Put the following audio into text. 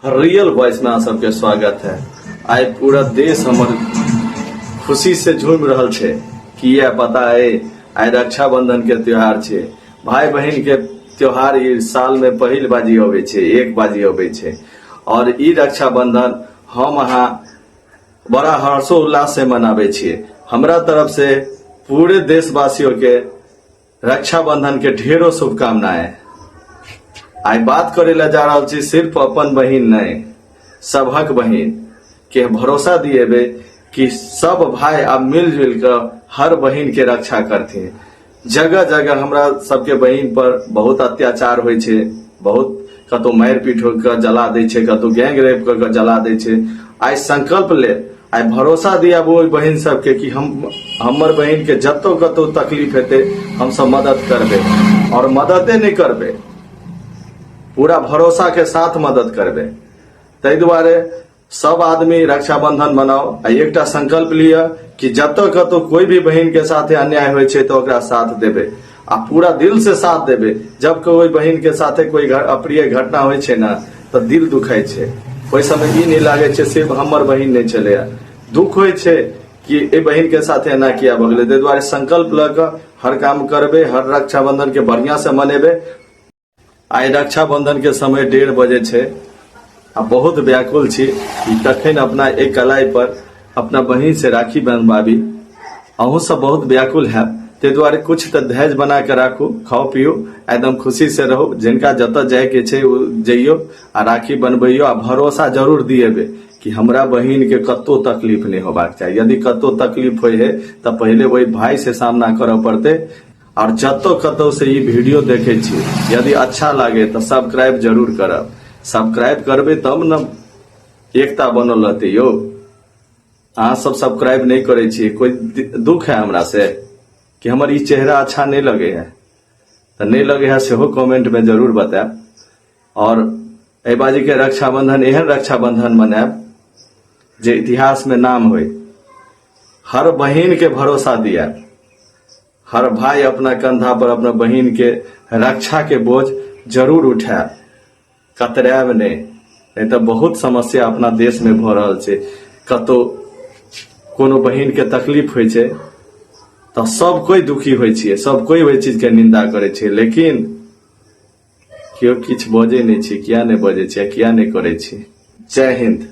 Real voice में आप सबके स्वागत है। आइ पूरा देश हमर खुशी से झूम रहल छे कि यह पता है आइ रक्षाबंधन के त्योहार छे। भाई बहन के त्योहार इस साल में पहिल बाजी होवे छे, एक बाजी होवे छे। और ई रक्षाबंधन हम अहाँ बड़ा हर्षोल्लास से मनावे छिए। हमरा तरफ से पूरे देशवासियों के रक्षाबंधन के ढेरों शुभकामनाएं। आई बात करे ला जा रहा छी सिर्फ अपन बहन नहीं, सबहक बहन के भरोसा दिएबे कि सब भाई अब मिलजुल कर हर बहन के रक्षा करते। जगह जगह हमरा सबके बहन पर बहुत अत्याचार होय छे, बहुत कतो मार पीट होकर जला दे छे, कतो गैंग रेप कर जला दे छे। आई संकल्प ले, आई भरोसा दिया वो बहन सबके कि हमर बहन के जतो कतो तकलीफ हेते हम सब मदद करबे, और मददे नहीं करबे, पूरा भरोसा के साथ मदद करबे। तै दुआरे सब आदमी रक्षाबंधन मनाओ। एकटा संकल्प लिया कि जब तक कतो कोई भी बहन के साथ अन्याय होय छे तो ओकरा साथ देबे, आ पूरा दिल से साथ देबे। जब कोई बहन के साथ कोई अप्रिय घटना होय छे ना तो दिल दुखाय छे। कोई समय ई नहीं लागे छे सिर्फ हमर बहन नहीं चले, दुख होय छे कि ए बहन के साथ एना किया भगले। तै दुआरे संकल्प लग हर काम करबे, हर रक्षाबंधन के बढ़िया से मनेबे। आई रक्षाबंधन के समय 1:30 बजे छे, आ बहुत व्याकुल छी कि कखन अपना एक कलाई पर अपना बहन से राखी बंधवाबी। अहूँ सब बहुत व्याकुल है, ते द्वारे कुछ तो धैर्य बना के राखू, खाओ पियो, एकदम खुशी से रहो। जिनका जत जाए के छे जइयो आ राखी बनबइयो, आ भरोसा जरूर दिएबे कि हमरा बहन के कतो तकलीफ नहीं होबाक चाहिए। यदि कतो तकलीफ होय है तो पहले वही भाई से सामना करे पड़ते। और जतो कतो से ये वीडियो देखे छी, यदि अच्छा लगे तो सब्सक्राइब जरूर करब। सब्सक्राइब करबे तब न एकता बनल रहते यो। अहाँ सब सब्सक्राइब नहीं करे छी, कोई दुख है हमरा से कि हमर ई चेहरा अच्छा नहीं लगे है, तो नहीं लगे है सेहो कमेंट में जरूर बताएब। और ए बाजी के रक्षाबंधन एहन रक्षाबंधन मनाएब जे इतिहास में नाम होय। हर बहन के भरोसा दिया, हर भाई अपना कंधा पर अपना बहन के रक्षा के बोझ जरूर उठाए, कतराब नहीं तो बहुत समस्या अपना देश में भ रहल छे। कतो कोनो बहन के तकलीफ होय छे तो सब कोई दुखी होय छे, सब कोई वही चीज के निंदा करे छे, लेकिन क्यों किछ बजे नहीं छे, किया नहीं बजे छे, किया नहीं करे छे। जय हिंद।